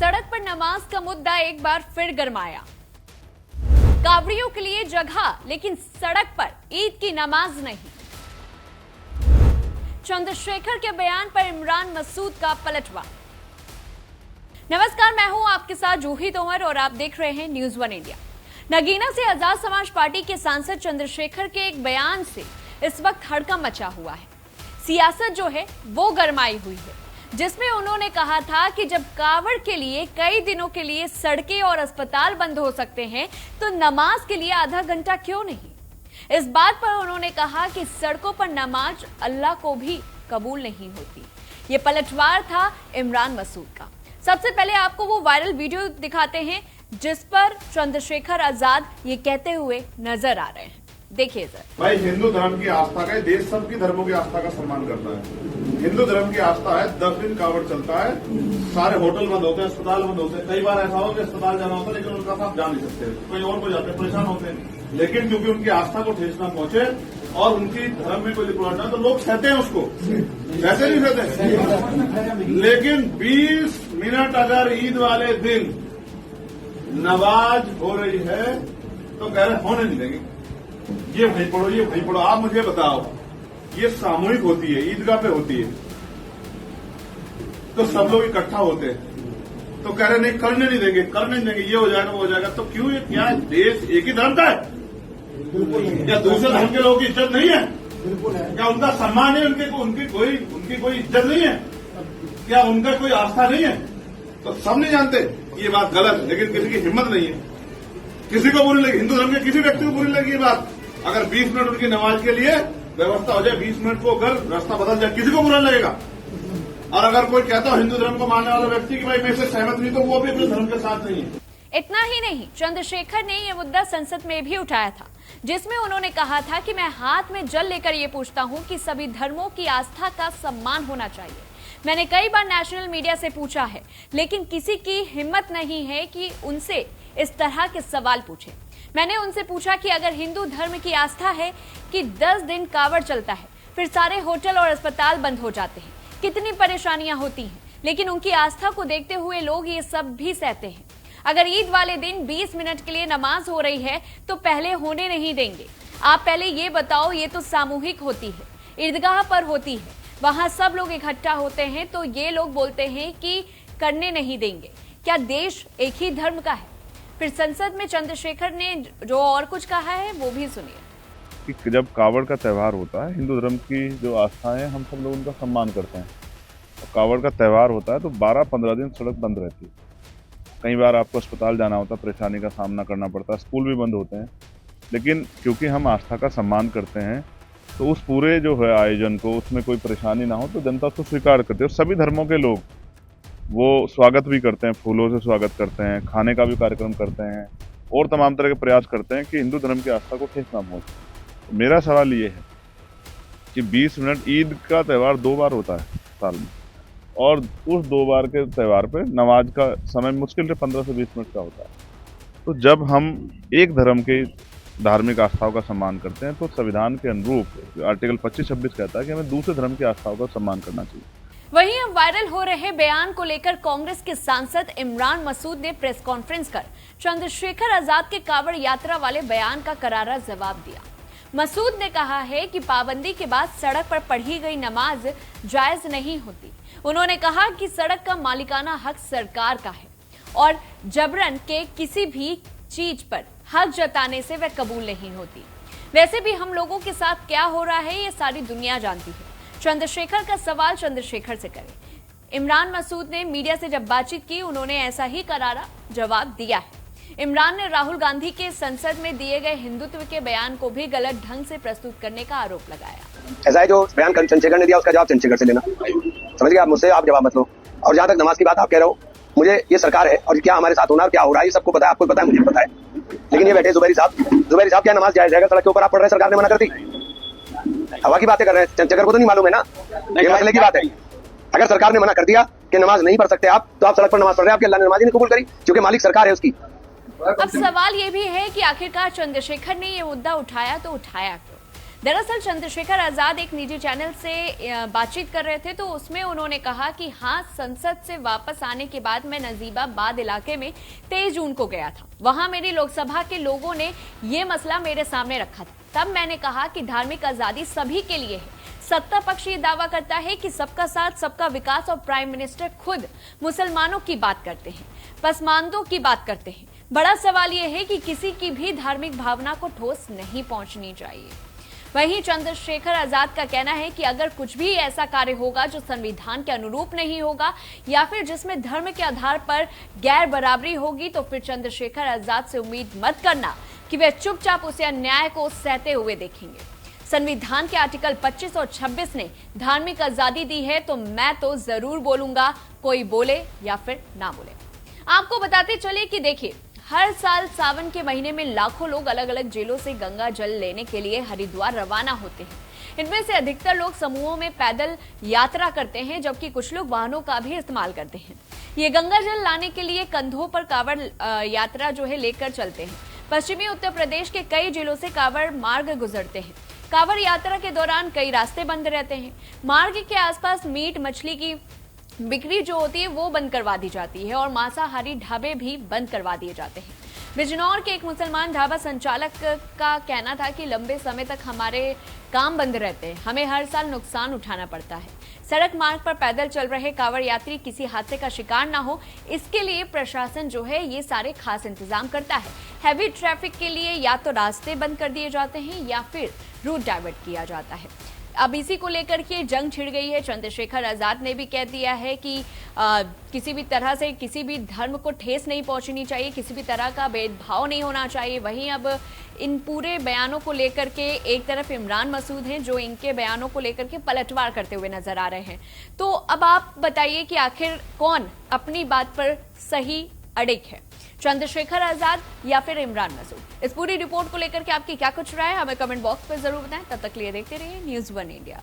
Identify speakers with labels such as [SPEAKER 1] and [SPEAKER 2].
[SPEAKER 1] सड़क पर नमाज का मुद्दा एक बार फिर गरमाया। कावड़ियों के लिए जगह, लेकिन सड़क पर ईद की नमाज नहीं। चंद्रशेखर के बयान पर इमरान मसूद का पलटवार। नमस्कार, मैं हूं आपके साथ जूही तोमर और आप देख रहे हैं न्यूज़ वन इंडिया। नगीना से आजाद समाज पार्टी के सांसद चंद्रशेखर के एक बयान से इस वक्त हड़कंप मचा हुआ है। सियासत जो है वो गरमाई हुई है, जिसमें उन्होंने कहा था कि जब कावड़ के लिए कई दिनों के लिए सड़कें और अस्पताल बंद हो सकते हैं तो नमाज के लिए आधा घंटा क्यों नहीं। इस बात पर उन्होंने कहा कि सड़कों पर नमाज अल्लाह को भी कबूल नहीं होती। ये पलटवार था इमरान मसूद का। सबसे पहले आपको वो वायरल वीडियो दिखाते हैं जिस पर चंद्रशेखर आजाद ये कहते हुए नजर आ रहे हैं। देखिए सर।
[SPEAKER 2] भाई, हिंदू धर्म की आस्था का देश सबकी धर्मों की आस्था का सम्मान करता है। हिंदू धर्म की आस्था है, 10 दिन कावड़ चलता है, सारे होटल बंद होते हैं, अस्पताल बंद होते हैं। कई बार ऐसा हो कि अस्पताल जाना होता है लेकिन उनका साथ जा नहीं सकते, कोई और को जाते हैं, परेशान होते हैं। लेकिन क्योंकि उनकी आस्था को ठेस न पहुंचे और उनकी धर्म में कोई रिपोर्ट ना, तो लोग सहते हैं उसको, वैसे नहीं सहते। लेकिन 20 मिनट अगर ईद वाले दिन नमाज हो रही है तो कह रहे होने नहीं देंगे। ये वहीं पढ़ो, ये वहीं पढ़ो। आप मुझे बताओ, ये सामूहिक होती है, ईदगाह पे होती है, तो सब लोग इकट्ठा होते हैं, तो कह रहे नहीं करने नहीं देंगे, करने नहीं देंगे, ये हो जाएगा वो हो जाएगा। तो क्यों, ये क्या देश एक ही धर्म का है? क्या दूसरे धर्म के लोगों की इज्जत नहीं है? क्या उनका सम्मान है? उनकी कोई इज्जत नहीं है? क्या उनका कोई आस्था नहीं है? तो सब नहीं जानते ये बात गलत है, लेकिन किसी की हिम्मत नहीं है। किसी को बुरी लगी, हिंदू धर्म के किसी व्यक्ति को बुरी लगी ये बात। अगर 20 मिनट उनकी नमाज के लिए व्यवस्था हो जाए, 20 मिनट को अगर रास्ता बदल जाए, किसी को बुरा लगेगा। और अगर कोई कहता हो हिंदू धर्म को मानने वाला व्यक्ति कि भाई मैं इससे सहमत नहीं, तो वो भी अपने धर्म के साथ नहीं है।
[SPEAKER 1] इतना ही नहीं, चंद्रशेखर ने यह मुद्दा संसद में भी उठाया था, जिसमें उन्होंने कहा था कि मैं हाथ में जल लेकर ये पूछता हूं कि सभी धर्मों की आस्था का सम्मान होना चाहिए। मैंने कई बार नेशनल मीडिया से पूछा है, लेकिन किसी की हिम्मत नहीं है कि उनसे इस तरह के सवाल पूछे। मैंने उनसे पूछा कि अगर हिंदू धर्म की आस्था है कि 10 दिन कावड़ चलता है, फिर सारे होटल और अस्पताल बंद हो जाते हैं, कितनी परेशानियां होती हैं, लेकिन उनकी आस्था को देखते हुए लोग ये सब भी सहते हैं। अगर ईद वाले दिन 20 मिनट के लिए नमाज हो रही है तो पहले होने नहीं देंगे। आप पहले ये बताओ, ये तो सामूहिक होती है, ईदगाह पर होती है, वहां सब लोग इकट्ठा होते हैं, तो ये लोग बोलते हैं कि करने नहीं देंगे। क्या देश एक ही धर्म का है? फिर संसद में चंद्रशेखर ने जो और कुछ कहा है वो भी सुनिए।
[SPEAKER 3] कि जब कावड़ का त्यौहार होता है, हिंदू धर्म की जो आस्था है, हम सब लोग उनका सम्मान करते हैं। कावड़ का त्यौहार होता है तो 12-15 दिन सड़क बंद रहती है। कई बार आपको अस्पताल जाना होता है, परेशानी का सामना करना पड़ता है, स्कूल भी बंद होते हैं। लेकिन क्योंकि हम आस्था का सम्मान करते हैं तो उस पूरे जो है आयोजन को, उसमें कोई परेशानी ना हो तो जनता उसको स्वीकार करते हैं। और सभी धर्मों के लोग वो स्वागत भी करते हैं, फूलों से स्वागत करते हैं, खाने का भी कार्यक्रम करते हैं और तमाम तरह के प्रयास करते हैं कि हिंदू धर्म की आस्था को ठेस ना पहुंचे। मेरा सवाल ये है कि 20 मिनट, ईद का त्यौहार 2 बार होता है साल में, और उस 2 बार के त्यौहार पे नमाज का समय मुश्किल से 15 से 20 मिनट का होता है। तो जब हम एक धर्म के धार्मिक आस्थाओं का सम्मान करते हैं तो संविधान के अनुरूप आर्टिकल 25-26 कहता है कि हमें दूसरे धर्म की आस्थाओं का सम्मान करना चाहिए।
[SPEAKER 1] वहीं अब वायरल हो रहे बयान को लेकर कांग्रेस के सांसद इमरान मसूद ने प्रेस कॉन्फ्रेंस कर चंद्रशेखर आजाद के कावड़ यात्रा वाले बयान का करारा जवाब दिया। मसूद ने कहा है कि पाबंदी के बाद सड़क पर पढ़ी गई नमाज जायज नहीं होती। उन्होंने कहा कि सड़क का मालिकाना हक सरकार का है और जबरन के किसी भी चीज पर हक जताने से वह कबूल नहीं होती। वैसे भी हम लोगों के साथ क्या हो रहा है ये सारी दुनिया जानती है। चंद्रशेखर का सवाल चंद्रशेखर से करें। इमरान मसूद ने मीडिया से जब बातचीत की, उन्होंने ऐसा ही करारा जवाब दिया है। इमरान ने राहुल गांधी के संसद में दिए गए हिंदुत्व के बयान को भी गलत ढंग से प्रस्तुत करने का आरोप लगाया।
[SPEAKER 4] ऐसा है, जो बयान चंद्रशेखर ने दिया उसका जवाब चंद्रशेखर से लेना, समझ गए आप? मुझसे आप जवाब मत लो। और जहां तक नमाज की बात आप कह रहे हो, मुझे ये सरकार है और क्या हमारे साथ होना और क्या हो रहा है ये सबको पता है, आपको पता है, मुझे पता है। लेकिन ये बैठे जुबैरी साहब क्या नमाज जायज है? सड़क के ऊपर आप पढ़ रहे हैं, सरकार ने मना कर दी। हवा की बातें कर रहे हैं, चंद्रशेखर को तो नहीं मालूम है ना, ये मसले की बात है। अगर सरकार ने मना कर दिया कि नमाज नहीं पढ़ सकते आप, तो आप सड़क पर नमाज पढ़ रहे हैं, आपकी अल्लाह ने नमाज ही नहीं कबूल करी, क्योंकि मालिक सरकार है उसकी।
[SPEAKER 1] अब सवाल ये भी है कि आखिरकार चंद्रशेखर ने ये मुद्दा उठाया तो उठाया क्यों? दरअसल चंद्रशेखर आजाद एक निजी चैनल से बातचीत कर रहे थे, तो उसमें उन्होंने कहा कि हाँ, संसद से वापस आने के बाद मैं नजीबाबाद इलाके में 23 जून को गया था। वहां मेरी लोकसभा के लोगों ने ये मसला मेरे सामने रखा था। तब मैंने कहा कि धार्मिक आजादी सभी के लिए है। सत्ता पक्ष ये दावा करता है कि सबका साथ सबका विकास, और प्राइम मिनिस्टर खुद मुसलमानों की बात करते हैं, पसमानदों की बात करते हैं। बड़ा सवाल यह है कि किसी की भी धार्मिक भावना को ठोस नहीं पहुंचनी चाहिए। वहीं चंद्रशेखर आजाद का कहना है कि अगर कुछ भी ऐसा कार्य होगा जो संविधान के अनुरूप नहीं होगा या फिर जिसमें धर्म के आधार पर गैर बराबरी होगी, तो फिर चंद्रशेखर आजाद से उम्मीद मत करना कि वे चुपचाप उसे अन्याय को सहते हुए देखेंगे। संविधान के आर्टिकल 25 और 26 ने धार्मिक आजादी दी है, तो मैं तो जरूर बोलूंगा, कोई बोले या फिर ना बोले। आपको बताते चले कि देखिए, हर साल सावन के महीने में लाखों लोग अलग अलग जिलों से गंगा जल लेने के लिए हरिद्वार रवाना होते हैं। इनमें से अधिकतर लोग समूहों में पैदल यात्रा करते हैं, जबकि कुछ लोग वाहनों का भी इस्तेमाल करते हैं। ये गंगा जल लाने के लिए कंधों पर कांवड़ यात्रा जो है लेकर चलते हैं। पश्चिमी उत्तर प्रदेश के कई जिलों से कांवड़ मार्ग गुजरते हैं। कांवड़ यात्रा के दौरान कई रास्ते बंद रहते हैं। मार्ग के आसपास मीट मछली की बिक्री जो होती है वो बंद करवा दी जाती है, और मांसाहारी ढाबे भी बंद करवा दिए जाते हैं। बिजनौर के एक मुसलमान ढाबा संचालक का कहना था कि लंबे समय तक हमारे काम बंद रहते हैं, हमें हर साल नुकसान उठाना पड़ता है। सड़क मार्ग पर पैदल चल रहे कांवड़ यात्री किसी हादसे का शिकार ना हो, इसके लिए प्रशासन जो है ये सारे खास इंतजाम करता है। हैवी ट्रैफिक के लिए या तो रास्ते बंद कर दिए जाते हैं या फिर रूट डाइवर्ट किया जाता है। अब इसी को लेकर के जंग छिड़ गई है। चंद्रशेखर आजाद ने भी कह दिया है कि किसी भी तरह से किसी भी धर्म को ठेस नहीं पहुंचनी चाहिए, किसी भी तरह का भेदभाव नहीं होना चाहिए। वहीं अब इन पूरे बयानों को लेकर के एक तरफ इमरान मसूद हैं जो इनके बयानों को लेकर के पलटवार करते हुए नजर आ रहे हैं। तो अब आप बताइए कि आखिर कौन अपनी बात पर सही अड़िग है, चंद्रशेखर आजाद या फिर इमरान मसूद? इस पूरी रिपोर्ट को लेकर के आपकी क्या कुछ राय है, हमें कमेंट बॉक्स पर जरूर बताएं। तब तक लिए देखते रहिए News 1 इंडिया।